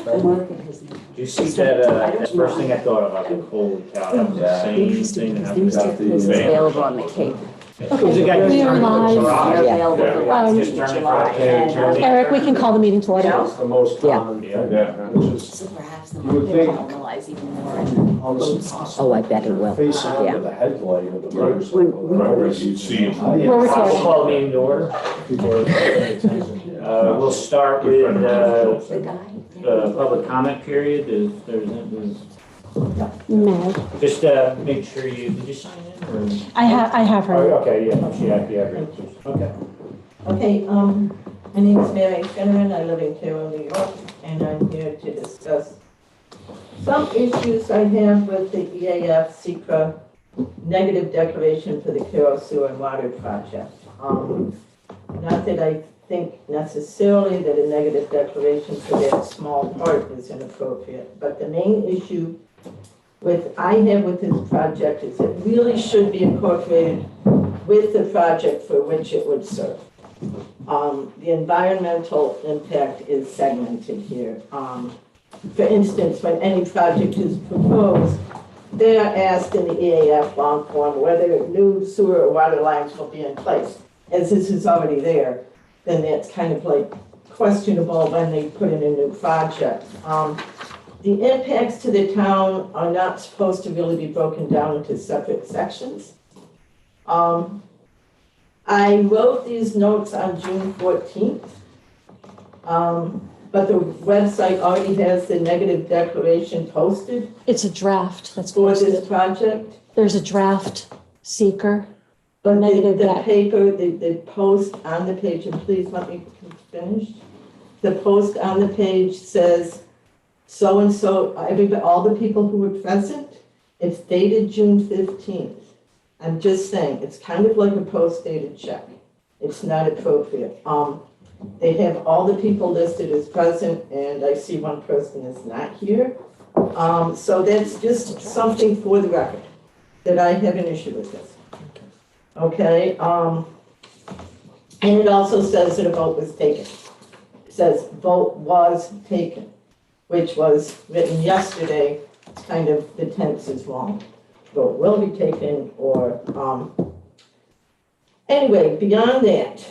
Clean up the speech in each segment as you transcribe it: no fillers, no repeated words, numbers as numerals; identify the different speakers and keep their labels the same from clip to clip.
Speaker 1: Did you see that, that first thing I thought of, I was like, holy cow, that was the same thing that happened.
Speaker 2: This is available on the Cape.
Speaker 1: Who's the guy who's
Speaker 3: We are
Speaker 1: turning the
Speaker 3: live.
Speaker 1: garage?
Speaker 2: They're available for
Speaker 1: Just turn it right.
Speaker 3: Eric, we can call the meeting to order.
Speaker 4: It's the most common thing. Which is
Speaker 2: So perhaps the
Speaker 4: You would
Speaker 2: market
Speaker 4: think-
Speaker 2: will normalize even more in
Speaker 4: all this
Speaker 2: boats.
Speaker 4: possible.
Speaker 5: Oh, I bet it will.
Speaker 4: Facing
Speaker 5: Yeah.
Speaker 4: under the headlight of the
Speaker 5: Right.
Speaker 4: motorcycle.
Speaker 5: When-
Speaker 6: You'd see them.
Speaker 3: We're
Speaker 1: We'll
Speaker 3: recording.
Speaker 1: call the meeting to order. We'll start with,
Speaker 2: The guy.
Speaker 1: the public comment period. There's
Speaker 3: Meg.
Speaker 1: just, make sure did you sign in or?
Speaker 3: I have
Speaker 1: Oh,
Speaker 3: her.
Speaker 1: okay, yeah, yeah. Okay.
Speaker 7: Okay, my name is Mary Finneran, I live in Cairo, New York, and I'm here to discuss some issues I have with the EAF secra negative declaration for the Cairo Sewer and Water Project. Not that I think necessarily that a negative declaration for that small part is inappropriate, but the main issue I have with this project is it really should be incorporated with the project for which it would serve. The environmental impact is segmented here. For instance, when any project is proposed, they are asked in the EAF long form whether new sewer or water lines will be in place. As this is already there, then that's kind of like questionable when they put in a new project. The impacts to the town are not supposed to really be broken down into separate sections. I wrote these notes on June 14th, but the website already has the negative declaration posted
Speaker 3: It's a draft that's
Speaker 7: for this
Speaker 3: posted.
Speaker 7: project.
Speaker 3: There's a draft seeker.
Speaker 7: But
Speaker 3: Negative
Speaker 7: the
Speaker 3: deck.
Speaker 7: paper, the post on the page, and please let me finish. The post on the page says, so-and-so, all the people who were present, it's dated June 15th. I'm just saying, it's kind of like a post-dated check. It's not appropriate. They have all the people listed as present, and I see one person is not here. So that's just something for the record, that I have an issue with this. Okay, and it also says that a vote was taken. It says vote was taken, which was written yesterday. It's kind of, the tense is wrong. Vote will be taken, or, anyway, beyond that,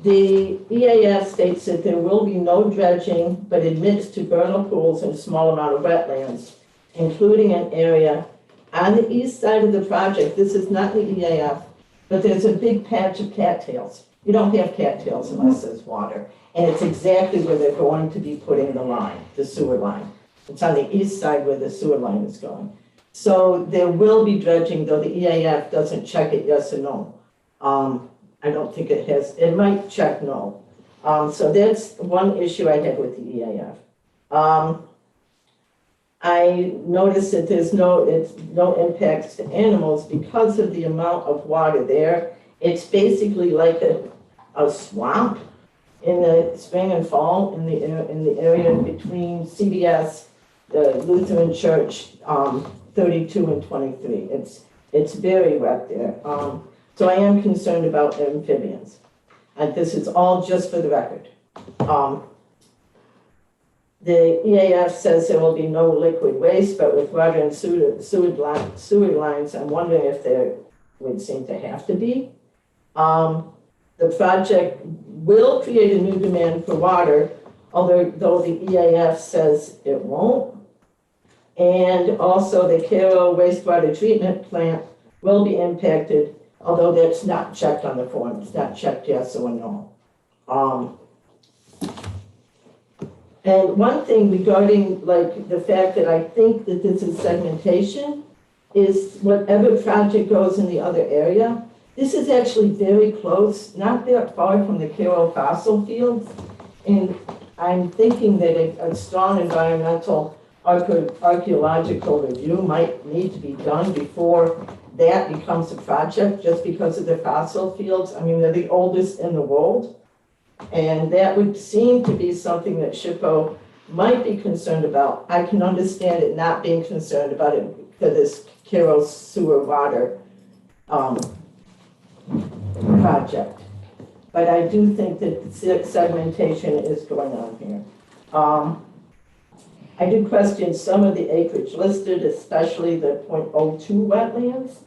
Speaker 7: the EAF states that there will be no dredging, but admits to vernal pools and a small amount of wetlands, including an area on the east side of the project. This is not the EAF, but there's a big patch of cattails. You don't have cattails unless there's water. And it's exactly where they're going to be putting the line, the sewer line. It's on the east side where the sewer line is going. So there will be dredging, though the EAF doesn't check it yes or no. I don't think it has, it might check no. So that's one issue I had with the EAF. I noticed that there's no impacts to animals because of the amount of water there. It's basically like a swamp in the spring and fall in the area between CBS, the Lutheran Church, 32 and 23. It's very wet there. So I am concerned about amphibians. And this is all just for the record. The EAF says there will be no liquid waste, but with water and sewer lines, I'm wondering if there would seem to have to be. The project will create a new demand for water, though the EAF says it won't. And also the Cairo wastewater treatment plant will be impacted, although that's not checked on the form. It's not checked yes or no. And one thing regarding like the fact that I think that this is segmentation is whatever project goes in the other area, this is actually very close, not that far from the Cairo fossil fields. And I'm thinking that a strong environmental archaeological review might need to be done before that becomes a project, just because of the fossil fields. I mean, they're the oldest in the world. And that would seem to be something that SHPO might be concerned about. I can understand it not being concerned about it for this Cairo sewer water project. But I do think that segmentation is going on here. I did question some of the acreage listed, especially the .02 wetlands,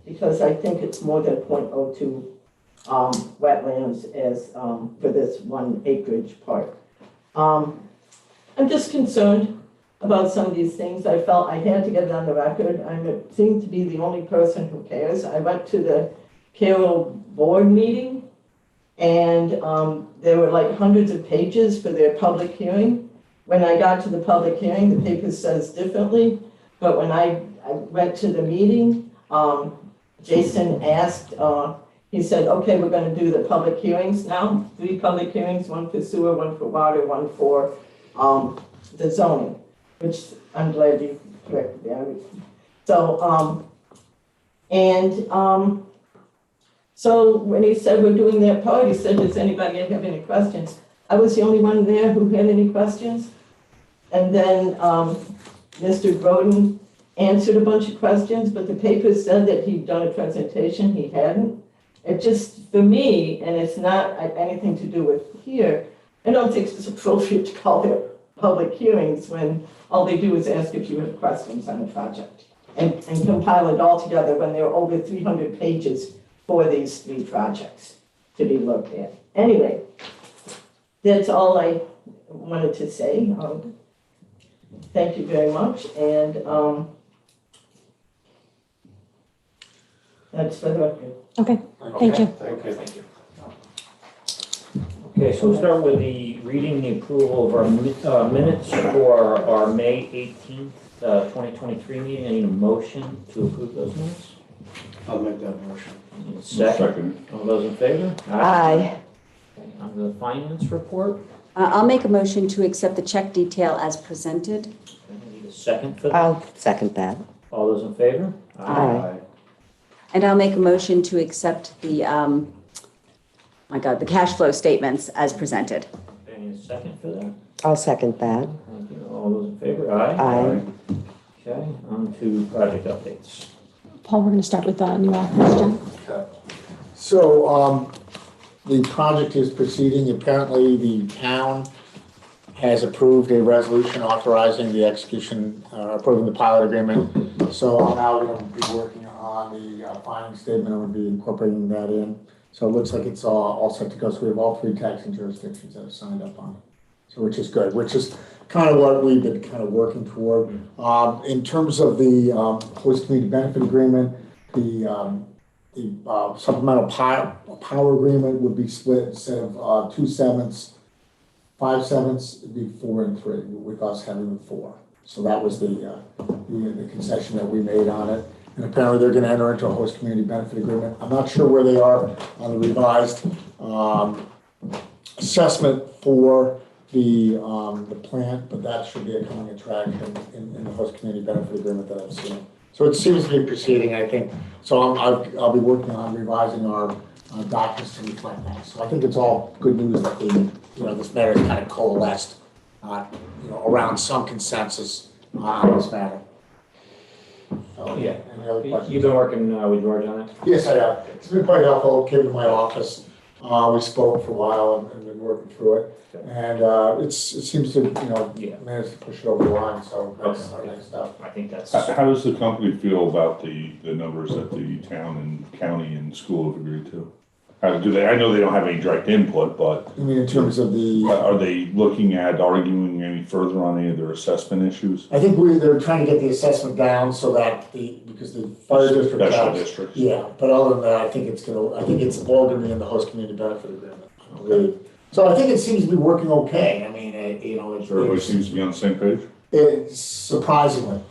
Speaker 7: because I think it's more than .02 wetlands as for this one acreage part. I'm just concerned about some of these things. I felt I had to get it on the record. I seem to be the only person who cares. I went to the Carroll board meeting, and there were like hundreds of pages for their public hearing. When I got to the public hearing, the paper says differently, but when I went to the meeting, Jason asked, he said, okay, we're gonna do the public hearings now, 3 public hearings, 1 for sewer, 1 for water, 1 for the zoning, which I'm glad you corrected that. So, so when he said we're doing that part, he said, does anybody have any questions? I was the only one there who had any questions. And then Mr. Groden answered a bunch of questions, but the paper said that he'd done a presentation, he hadn't. It just, for me, and it's not anything to do with here, I don't think it's appropriate to call it public hearings when all they do is ask if you have questions on the project and compile it all together when there are over 300 pages for these 3 projects to be looked at. Anyway, that's all I wanted to say. Thank you very much, and that's for the record.
Speaker 3: Okay, thank you.
Speaker 1: Thank you. Okay, so we'll start with reading the approval of our minutes for our May 18th, 2023 meeting. I need a motion to approve those minutes.
Speaker 4: I'll make that motion.
Speaker 1: Need a second. All those in favor?
Speaker 2: Aye.
Speaker 1: Okay, on the finance report.
Speaker 2: I'll make a motion to accept the check detail as presented.
Speaker 1: Okay, I need a second for that.
Speaker 5: I'll second that.
Speaker 1: All those in favor?
Speaker 5: Aye.
Speaker 2: And I'll make a motion to accept the, the cash flow statements as presented.
Speaker 1: Okay, I need a second for that.
Speaker 5: I'll second that.
Speaker 1: Thank you. All those in favor? Aye.
Speaker 5: Aye.
Speaker 1: Okay, on to project updates.
Speaker 3: Paul, we're going to start with new office, John.
Speaker 6: Okay. So, the project is proceeding. Apparently, the town has approved a resolution authorizing the execution, approving the pilot agreement. So I'm now going to be working on the filing statement. I'm going to be incorporating that in. So it looks like it's all set to go. So we have all 3 taxing jurisdictions that have signed up on it. So which is good, which is kind of what we've been kind of working toward. In terms of the host community benefit agreement, the supplemental power agreement would be split instead of 2/7, 5/7, it'd be 4 and 3, with us having the 4. So that was the concession that we made on it. And apparently they're going to enter into a host community benefit agreement. I'm not sure where they are on the revised assessment for the plant, but that should be a coming attraction in the host community benefit agreement that I've seen. So it seems to be proceeding, I think. So I'll be working on revising our documents to reflect that. So I think it's all good news that this matter is kind of coalesced, around some consensus on this matter. So,
Speaker 1: Yeah.
Speaker 6: Any other questions?
Speaker 1: You've been working with George on it?
Speaker 6: Yes, I have. It's been quite helpful. Came to my office. We spoke for a while and been working through it. And it seems to, manage to push it over the line. So that's our next step.
Speaker 1: I think that's.
Speaker 8: How does the company feel about the numbers that the town and county and school have agreed to? How do they? I know they don't have any direct input, but
Speaker 6: I mean, in terms of the,
Speaker 8: are they looking at arguing any further on any of their assessment issues?
Speaker 6: I think they're trying to get the assessment down so that because the fire district.
Speaker 8: Special districts.
Speaker 6: Yeah, but other than that, I think it's all gonna be in the host community benefit agreement. I believe. So I think it seems to be working okay. I mean,
Speaker 8: So everybody seems to be on the same page?
Speaker 6: it's surprisingly.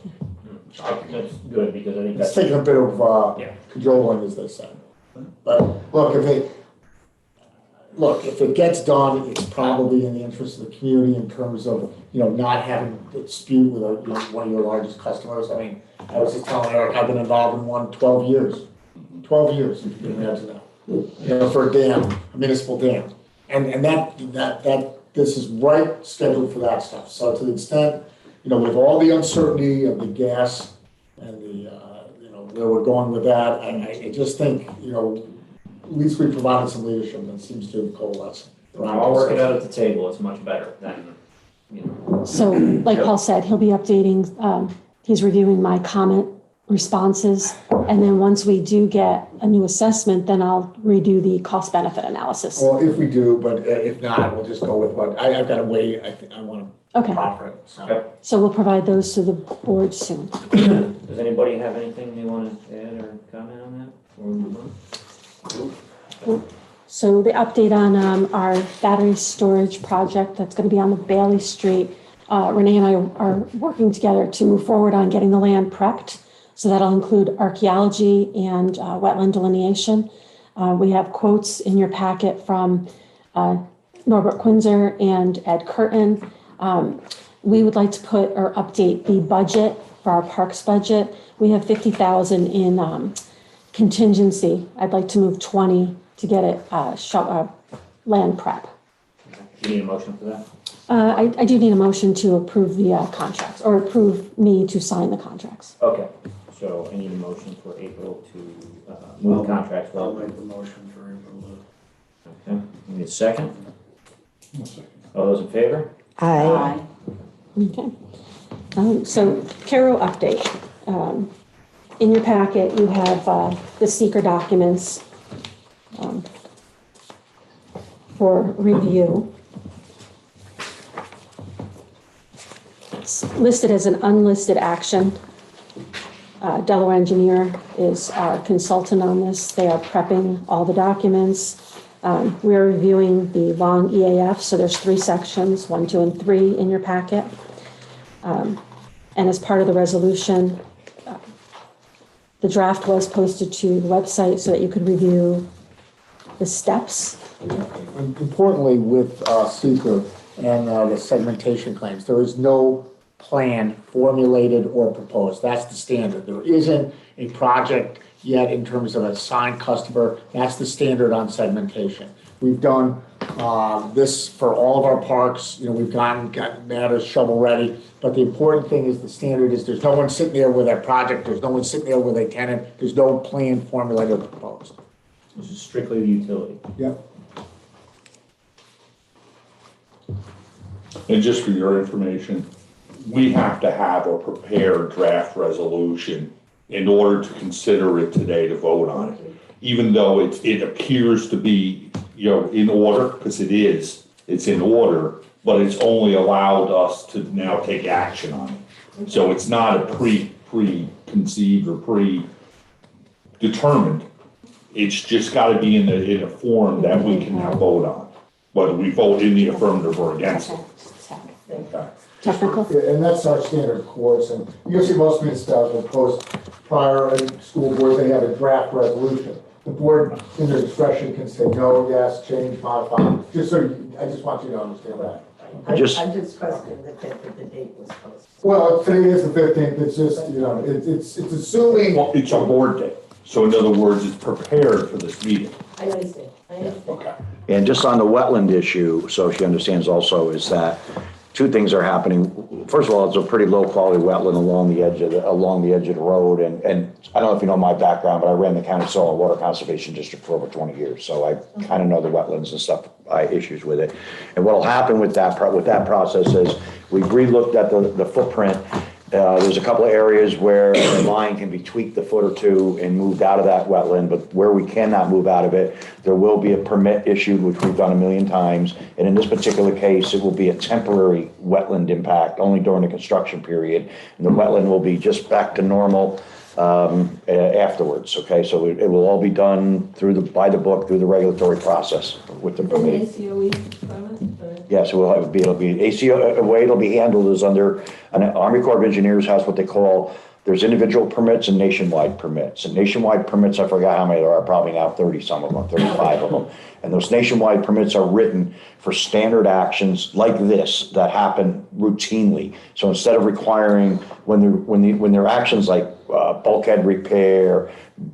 Speaker 1: That's good because I think
Speaker 6: It's
Speaker 1: that's.
Speaker 6: taken a bit of
Speaker 1: Yeah.
Speaker 6: cajoling, as they say. But look, if it gets done, it's probably in the interest of the community in terms of, not having a dispute with one of your largest customers. I mean, I was just telling Eric, I've been involved in one 12 years. 12 years, if you can imagine that. For a dam, a municipal dam. And that this is right scheduled for that stuff. So to the extent, with all the uncertainty of the gas and the, where we're going with that, I just think, at least we provided some leadership that seems to coalesce.
Speaker 1: I'll work it out at the table. It's much better than you know.
Speaker 3: So like Paul said, he'll be updating, he's reviewing my comment responses. And then once we do get a new assessment, then I'll redo the cost benefit analysis.
Speaker 6: Well, if we do, but if not, we'll just go with what, I've got to wait, I think, I want to
Speaker 3: Okay,
Speaker 6: proffer it, so.
Speaker 1: Okay.
Speaker 3: so we'll provide those to the board soon.
Speaker 1: Does anybody have anything they want to add or comment on that before we move on?
Speaker 3: So the update on our battery storage project that's going to be on the Bailey Street. Renee and I are working together to move forward on getting the land prepped. So that'll include archaeology and wetland delineation. We have quotes in your packet from Norbert Quinzer and Ed Curtin. We would like to put or update the budget for our parks budget. We have 50,000 in contingency. I'd like to move 20 to get it land prep.
Speaker 1: Do you need a motion for that?
Speaker 3: I do need a motion to approve the contracts or approve me to sign the contracts.
Speaker 1: Okay, so I need a motion for April to move contracts.
Speaker 4: I'll make the motion for April to.
Speaker 1: Okay, you need a second? All those in favor?
Speaker 5: Aye.
Speaker 3: Okay. So Caro update. In your packet, you have the seeker documents for review. It's listed as an unlisted action. Delaware Engineer is our consultant on this. They are prepping all the documents. We're reviewing the long EAF, so there's 3 sections, 1, 2, and 3 in your packet. And as part of the resolution, the draft was posted to the website so that you could review the steps.
Speaker 6: Importantly, with seeker and the segmentation claims, there is no plan formulated or proposed. That's the standard. There isn't a project yet in terms of a signed customer. That's the standard on segmentation. We've done this for all of our parks. You know, we've gotten matters shovel ready. But the important thing is the standard is there's no one sitting there with a project. There's no one sitting there with a tenant. There's no plan formulated or proposed.
Speaker 1: This is strictly the utility.
Speaker 6: Yep.
Speaker 8: And just for your information, we have to have a prepared draft resolution in order to consider it today to vote on it. Even though it appears to be, you know, in order, because it's in order, but it's only allowed us to now take action on it. So it's not a preconceived or predetermined. It's just gotta be in a form that we can now vote on, whether we vote in the affirmative or against it. Okay.
Speaker 3: Technical.
Speaker 6: Yeah, and that's our standard course, and you'll see most municipalities will post prior school boards, they have a draft resolution. The board, in their discretion, can say no, yes, change, modify, just so, I just want you to understand that.
Speaker 7: I
Speaker 9: Just-
Speaker 7: just questioned the fact that the date was posted.
Speaker 6: Well, today is the 15th, it's just, you know, it's assuming.
Speaker 8: Well, it's a board day, so in other words, it's prepared for this meeting.
Speaker 7: I understand, I understand.
Speaker 8: Okay.
Speaker 9: And just on the wetland issue, so she understands also, is that 2 things are happening. First of all, it's a pretty low quality wetland along the edge of the road. And I don't know if you know my background, but I ran the county soil and water conservation district for over 20 years. So I kind of know the wetlands and stuff, issues with it. And what'll happen with that process is we've re-looked at the footprint. There's a couple of areas where the line can be tweaked a foot or 2 and moved out of that wetland, but where we cannot move out of it, there will be a permit issued, which we've done 1,000,000 times. And in this particular case, it will be a temporary wetland impact only during the construction period. And the wetland will be just back to normal afterwards, okay? So it will all be done by the book, through the regulatory process with the permit.
Speaker 7: ACOE permit?
Speaker 9: Yes, it'll be ACO, the way it'll be handled is under, an Army Corps of Engineers has what they call, there's individual permits and nationwide permits. And nationwide permits, I forgot how many there are, probably now 30 some of them, 35 of them. And those nationwide permits are written for standard actions like this that happen routinely. So instead of requiring, when there are actions like bulkhead repair,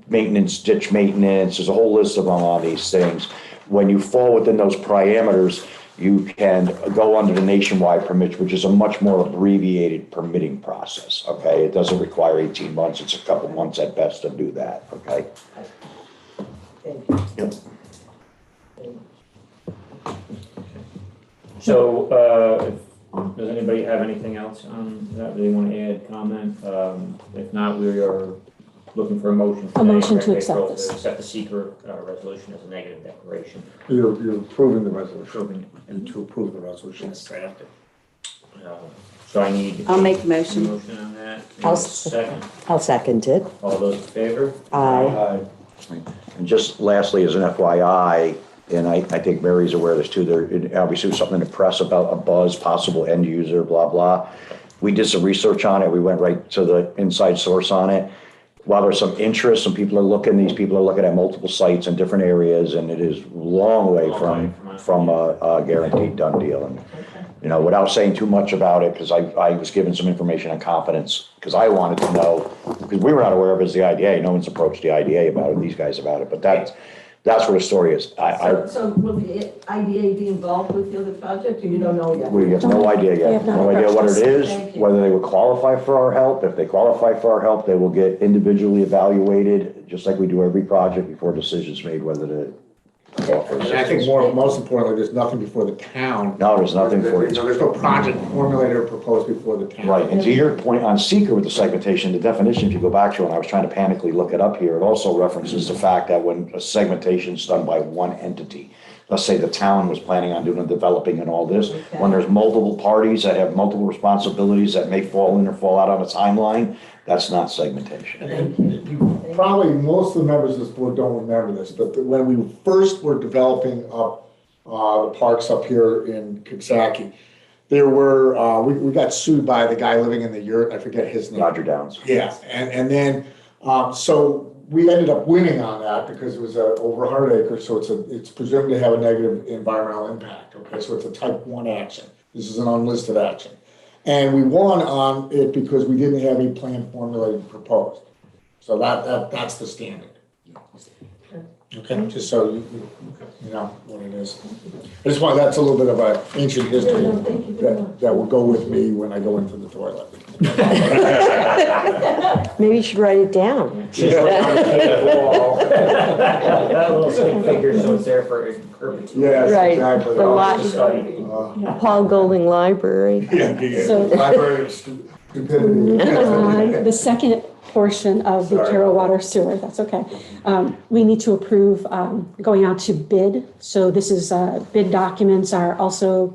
Speaker 9: maintenance, ditch maintenance, there's a whole list of them on these things. When you fall within those parameters, you can go under the nationwide permits, which is a much more abbreviated permitting process, okay? It doesn't require 18 months, it's a couple months at best to do that, okay?
Speaker 7: Thank you.
Speaker 9: Yep.
Speaker 1: So, Does anybody have anything else on that they want to add, comment? If not, we are looking for a motion.
Speaker 3: A motion to
Speaker 1: today,
Speaker 3: accept
Speaker 1: April,
Speaker 3: this.
Speaker 1: To accept the seeker resolution as a negative declaration.
Speaker 6: You're approving the resolution, and to approve the resolution as drafted.
Speaker 1: So I need.
Speaker 2: I'll make the
Speaker 1: a
Speaker 2: motion.
Speaker 1: motion on that.
Speaker 5: I'll
Speaker 1: Second.
Speaker 5: I'll second it.
Speaker 1: All those in favor?
Speaker 5: Aye.
Speaker 9: And just lastly, as an FYI, and I think Mary's aware of this too, there obviously was something in the press about a buzz, possible end user, blah, blah. We did some research on it. We went right to the inside source on it. While there's some interest, some people are looking, these people are looking at multiple sites in different areas, and it is a long way from a guaranteed done deal. And, you know, without saying too much about it, because I was given some information on confidence, because I wanted to know, because we were not aware of it as the IDA. No one's approached the IDA about it, these guys about it, but that's where the story is.
Speaker 7: So will the IDA be involved with the other project, or you don't know yet?
Speaker 9: We have no idea
Speaker 3: They
Speaker 9: yet,
Speaker 3: have not
Speaker 9: no idea what it
Speaker 3: approached
Speaker 7: Thank
Speaker 9: is,
Speaker 7: you.
Speaker 9: whether they would qualify for our help. If they qualify for our help, they will get individually evaluated, just like we do every project before decisions made whether to.
Speaker 6: And I think most importantly, there's nothing before the town.
Speaker 9: No, there's nothing for
Speaker 6: You know, there's no project formulated or proposed before the town.
Speaker 9: Right, and to your point on seeker with the segmentation, the definition, if you go back to it, and I was trying to panically look it up here, it also references the fact that when a segmentation is done by one entity, let's say the town was planning on doing the developing and all this, when there's multiple parties that have multiple responsibilities that may fall in or fall out on a timeline, that's not segmentation.
Speaker 6: And you probably, most of the members of this board don't remember this, but when we first were developing up the parks up here in Coxsackie, there were, we got sued by the guy living in the yurt, I forget his name.
Speaker 9: Roger Downs.
Speaker 6: Yeah, and then, so we ended up winning on that because it was over 100 acres, so it's presumed to have a negative environmental impact, okay? So it's a type 1 action. This is an unlisted action. And we won on it because we didn't have a plan formulated and proposed. So that's the standard. Okay, just so you know what it is. I just want, that's a little bit of an ancient history that will go with me when I go into the toilet.
Speaker 5: Maybe you should write it down.
Speaker 1: She's like on the table. That little stick figure, so it's there for perpetuity.
Speaker 6: Yes,
Speaker 5: Right.
Speaker 6: exactly.
Speaker 5: The lot-
Speaker 1: Just study.
Speaker 5: Paul Golding Library.
Speaker 3: So-
Speaker 6: Library of stupidity.
Speaker 3: The second portion of the Carroll Water Sewer, that's okay. We need to approve going out to bid. So this is, bid documents are also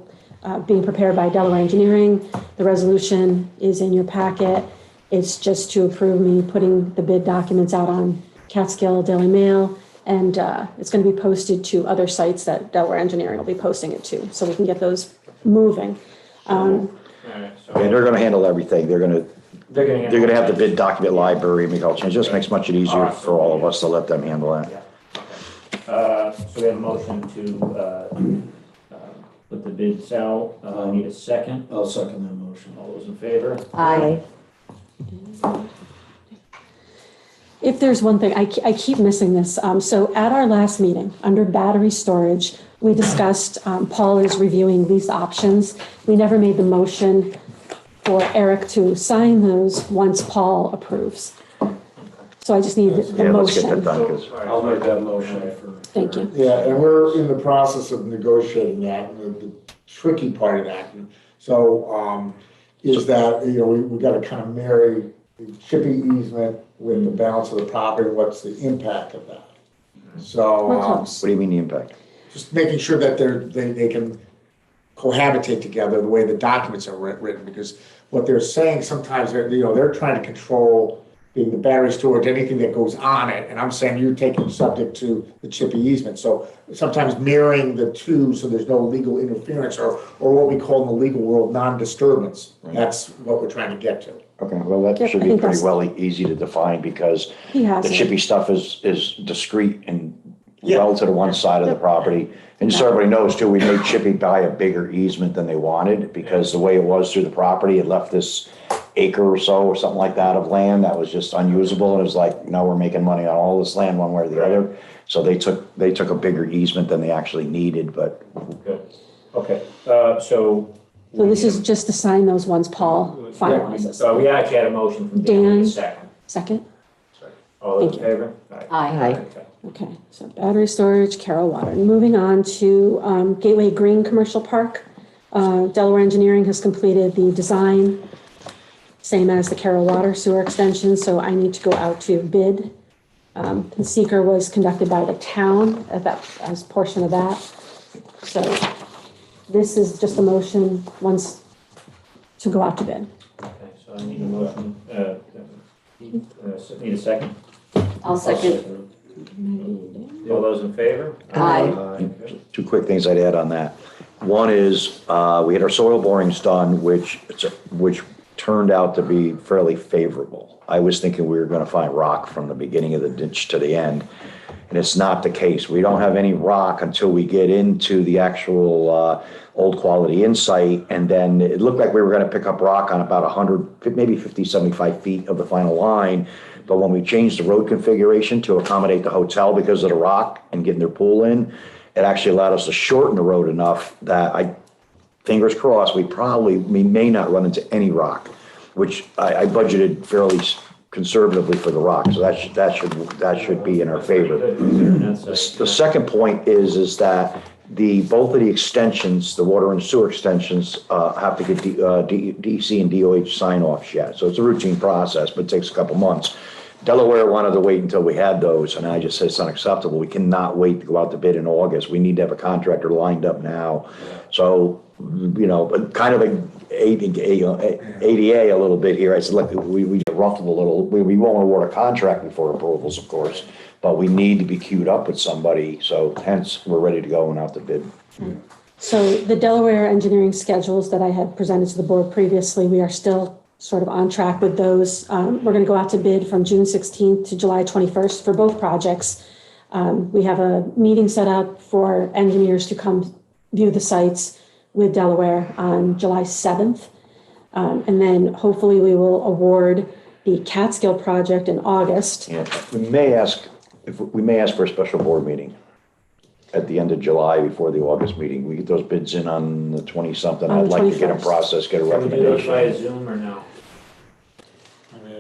Speaker 3: being prepared by Delaware Engineering. The resolution is in your packet. It's just to approve me putting the bid documents out on Catskill Daily Mail. And it's going to be posted to other sites that Delaware Engineering will be posting it to, so we can get those moving.
Speaker 1: Alright, so
Speaker 9: And they're gonna handle everything. They're gonna
Speaker 1: they're
Speaker 9: They're gonna have the bid document library, make all changes, just makes much easier for all of us to let them handle that.
Speaker 1: So we have a motion to put the bids out. Need a second.
Speaker 4: I'll second that motion.
Speaker 1: All those in favor?
Speaker 2: Aye.
Speaker 3: If there's one thing, I keep missing this. So at our last meeting, under battery storage, we discussed, Paul is reviewing lease options. We never made the motion for Eric to sign those once Paul approves. So I just need the
Speaker 9: Yeah, let's get that
Speaker 3: motion.
Speaker 9: done, 'cause
Speaker 4: I'll make that motion for.
Speaker 3: Thank you.
Speaker 6: Yeah, and we're in the process of negotiating that, and the tricky part of that. And so, is that, you know, we gotta kind of marry the chipping easement with the balance of the property, what's the impact of that? So,
Speaker 3: We're close.
Speaker 9: what do you mean the impact?
Speaker 6: just making sure that they can cohabitate together the way the documents are written, because what they're saying sometimes, they're trying to control the battery storage, anything that goes on it, and I'm saying you're taking subject to the chippy easement. So sometimes mirroring the two so there's no legal interference, or what we call in the legal world, non-disturbance. That's what we're trying to get to.
Speaker 9: Okay, well, that
Speaker 3: Yep,
Speaker 9: should
Speaker 3: I
Speaker 9: be
Speaker 3: think
Speaker 9: pretty
Speaker 3: that's-
Speaker 9: well easy to define, because
Speaker 3: He has
Speaker 9: the
Speaker 3: it.
Speaker 9: chippy stuff is discrete and
Speaker 6: Yeah.
Speaker 9: well to the one side of the property. And so everybody knows too, we made Chippy buy a bigger easement than they wanted, because the way it was through the property, it left this acre or so or something like that of land that was just unusable, and it was like, now we're making money on all this land one way or the other. So they took a bigger easement than they actually needed, but
Speaker 1: Good. Okay, so.
Speaker 3: So this is just to sign those once Paul finalizes.
Speaker 1: So we actually had a motion from Dan,
Speaker 3: Dan.
Speaker 1: a second.
Speaker 3: Second?
Speaker 1: All those in
Speaker 3: Thank you.
Speaker 1: favor?
Speaker 2: Aye.
Speaker 1: Okay.
Speaker 3: Okay, so battery storage, Carroll Water. Moving on to Gateway Greene Commercial Park. Delaware Engineering has completed the design, same as the Carroll Water Sewer Extension, so I need to go out to bid. The seeker was conducted by the town as portion of that. So this is just a motion once to go out to bid.
Speaker 1: Okay, so I need a motion, need a second?
Speaker 2: I'll second.
Speaker 1: All those in favor?
Speaker 2: Aye.
Speaker 9: Two quick things I'd add on that. One is, we had our soil borings done, which turned out to be fairly favorable. I was thinking we were gonna find rock from the beginning of the ditch to the end, and it's not the case. We don't have any rock until we get into the actual, old quality insight, and then it looked like we were gonna pick up rock on about 100, maybe 50, 75 feet of the final line. But when we changed the road configuration to accommodate the hotel because of the rock and getting their pool in, it actually allowed us to shorten the road enough that fingers crossed, we may not run into any rock, which I budgeted fairly conservatively for the rock. So that should be in our favor. The second point is that both of the extensions, the water and sewer extensions, have to get DEC and DOH sign offs yet. So it's a routine process, but it takes a couple months. Delaware wanted to wait until we had those, and I just said it's unacceptable. We cannot wait to go out to bid in August. We need to have a contractor lined up now. So, but kind of ADA a little bit here. I said, look, we ruffled a little. We won't award a contract before approvals, of course, but we need to be queued up with somebody. So hence, we're ready to go and out to bid.
Speaker 3: So the Delaware engineering schedules that I had presented to the board previously, we are still sort of on track with those. We're going to go out to bid from June 16th to July 21st for both projects. We have a meeting set up for engineers to come view the sites with Delaware on July 7th. And then hopefully we will award the Catskill project in August.
Speaker 9: Yeah, we may ask for a special board meeting at the end of July before the August meeting. We get those bids in on the 20-something.
Speaker 3: On
Speaker 9: I'd
Speaker 3: the
Speaker 9: like to get a
Speaker 3: 21st.
Speaker 9: process, get a
Speaker 1: Can we do those via
Speaker 9: recommendation.
Speaker 1: Zoom or no?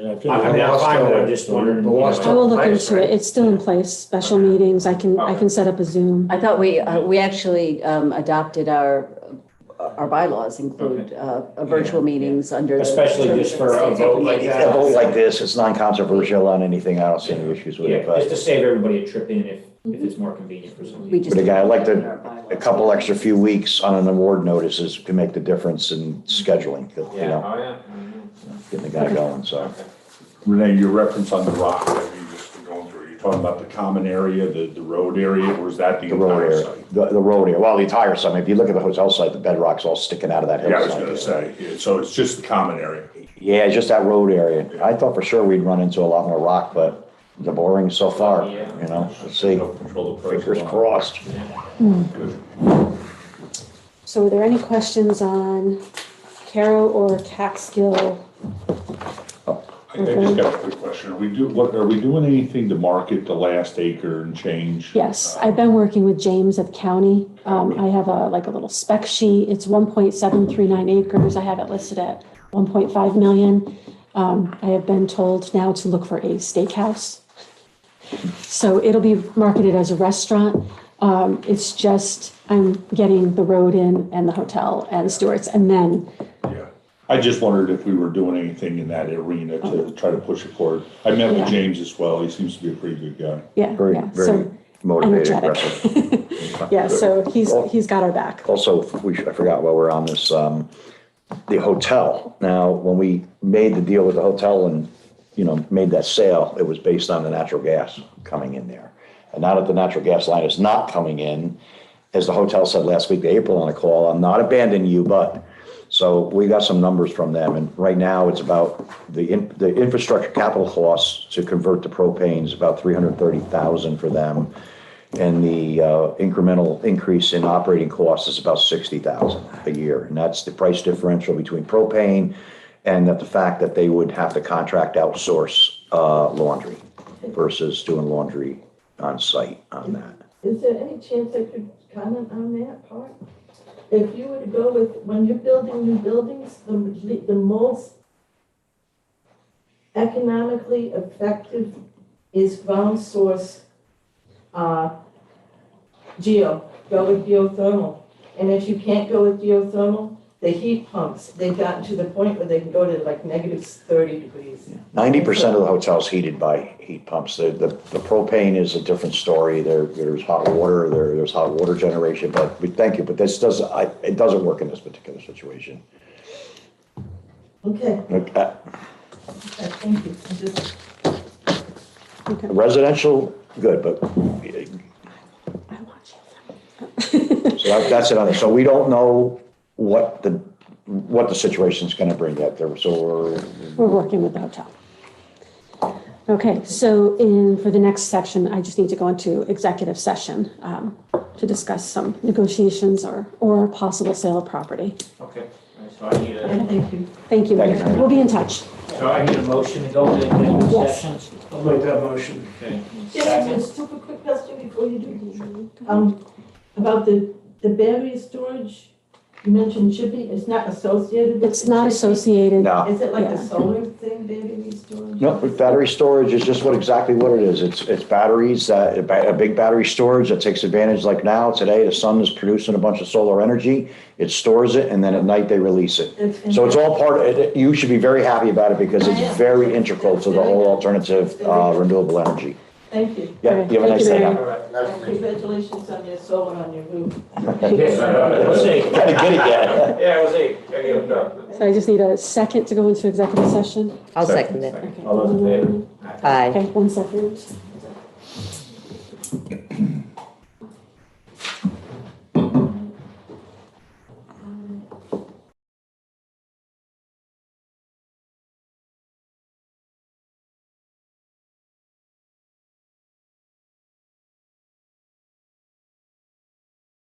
Speaker 6: I feel
Speaker 1: I mean, I'm fine with it, I'm just wondering.
Speaker 6: The last
Speaker 3: I will look
Speaker 1: Place,
Speaker 3: into it.
Speaker 1: right?
Speaker 3: It's still in place. Special meetings, I can set up a Zoom.
Speaker 2: I thought we actually adopted our bylaws include virtual meetings under. the
Speaker 1: Especially just for a vote like that.
Speaker 9: A vote like this, it's non-controversial on anything. I don't see any issues with it,
Speaker 1: Yeah, just to
Speaker 9: but
Speaker 1: save everybody a trip in if it's more convenient for some
Speaker 2: We
Speaker 1: people.
Speaker 2: just-
Speaker 9: again, I'd like a couple extra few weeks on an award notices can make the difference in scheduling,
Speaker 1: Yeah, oh, yeah.
Speaker 9: getting the guy going, so.
Speaker 1: Okay.
Speaker 8: Renee, your reference on the rock that you just were going through, you're talking about the common area, the road area, or is that the
Speaker 9: The road
Speaker 8: entire
Speaker 9: area,
Speaker 8: site?
Speaker 9: the road area, well, the entire site, if you look at the hotel site, the bedrock's all sticking out of that
Speaker 8: Yeah, I was
Speaker 9: hillside.
Speaker 8: gonna say, yeah, so it's just the common area.
Speaker 9: Yeah, just that road area. I thought for sure we'd run into a lot more rock, but the boring so far, let's see.
Speaker 8: Control the price.
Speaker 9: Fingers crossed.
Speaker 3: So are there any questions on Carroll or Catskill?
Speaker 8: I just got a quick question. Are we doing anything to market the last acre and change?
Speaker 3: Yes, I've been working with James at the county. I have a little spec sheet. It's 1.739 acres. I have it listed at 1.5 million. I have been told now to look for a steakhouse. So it'll be marketed as a restaurant. It's just, I'm getting the road in and the hotel and Stewart's, and then,
Speaker 8: Yeah. I just wondered if we were doing anything in that arena to try to push it forward. I met with
Speaker 3: Yeah.
Speaker 8: James as well. He seems to be a pretty good guy.
Speaker 3: yeah,
Speaker 9: Very,
Speaker 3: yeah.
Speaker 9: very
Speaker 3: So
Speaker 9: motivated,
Speaker 3: energetic.
Speaker 9: aggressive.
Speaker 3: Yeah, so he's got our back.
Speaker 9: Also, I forgot while we're on this, the hotel. Now, when we made the deal with the hotel and, made that sale, it was based on the natural gas coming in there. And now that the natural gas line is not coming in, as the hotel said last week to April on a call, I'm not abandoning you, but. So we got some numbers from them, and right now it's about the infrastructure capital costs to convert to propane is about $330,000 for them. And the incremental increase in operating costs is about $60,000 a year. And that's the price differential between propane and the fact that they would have to contract outsource laundry versus doing laundry on site on that.
Speaker 7: Is there any chance I could comment on that part? If you were to go with, when you're building new buildings, the most economically effective is ground source, go with geothermal. And if you can't go with geothermal, the heat pumps, they've gotten to the point where they can go to like -30 degrees.
Speaker 9: 90% of the hotel's heated by heat pumps. The propane is a different story. There's hot water, there's hot water generation, but we thank you, but this doesn't, it doesn't work in this particular situation.
Speaker 7: Okay,
Speaker 9: Okay.
Speaker 7: thank you. I just-
Speaker 9: Residential, good, but,
Speaker 3: I want you.
Speaker 9: so that's it on it. So we don't know what the situation's gonna bring yet there, so
Speaker 3: We're working with the hotel. Okay, so for the next section, I just need to go into executive session to discuss some negotiations or possible sale of property.
Speaker 1: Okay, so I need
Speaker 7: And
Speaker 1: a,
Speaker 7: thank you.
Speaker 3: Thank you,
Speaker 9: Thank you.
Speaker 3: Mary. We'll be in touch.
Speaker 1: so I need a motion to go into executive
Speaker 3: Yes.
Speaker 1: session.
Speaker 4: I'll make that motion.
Speaker 1: Okay.
Speaker 7: Just
Speaker 1: Second.
Speaker 7: a super quick question before you do. About the battery storage, you mentioned shipping, it's not associated with.
Speaker 3: It's not
Speaker 7: shipping?
Speaker 3: associated.
Speaker 9: no.
Speaker 7: Is it like
Speaker 3: Yeah.
Speaker 7: a solar thing, battery storage?
Speaker 9: No, battery storage is just exactly what it is. It's batteries, a big battery storage that takes advantage, like now, today, the sun is producing a bunch of solar energy. It stores it, and then at night they release it. So it's all part of it. You should be very happy about it because
Speaker 7: I
Speaker 9: it's
Speaker 7: am.
Speaker 9: very integral to the whole alternative renewable energy.
Speaker 7: Thank you.
Speaker 9: Yeah,
Speaker 3: Okay,
Speaker 9: you have a
Speaker 3: thank
Speaker 9: nice
Speaker 3: you,
Speaker 9: day
Speaker 3: Mary.
Speaker 9: now.
Speaker 1: All right.
Speaker 7: And congratulations on your solar on your roof.
Speaker 1: We'll see.
Speaker 9: Gotta get it yet.
Speaker 1: Yeah, we'll see. Gotta get it done.
Speaker 3: So I just need a second to go into executive session.
Speaker 5: I'll second it.
Speaker 3: Okay.
Speaker 1: All those in favor?
Speaker 5: Aye.
Speaker 3: Okay, 1 second.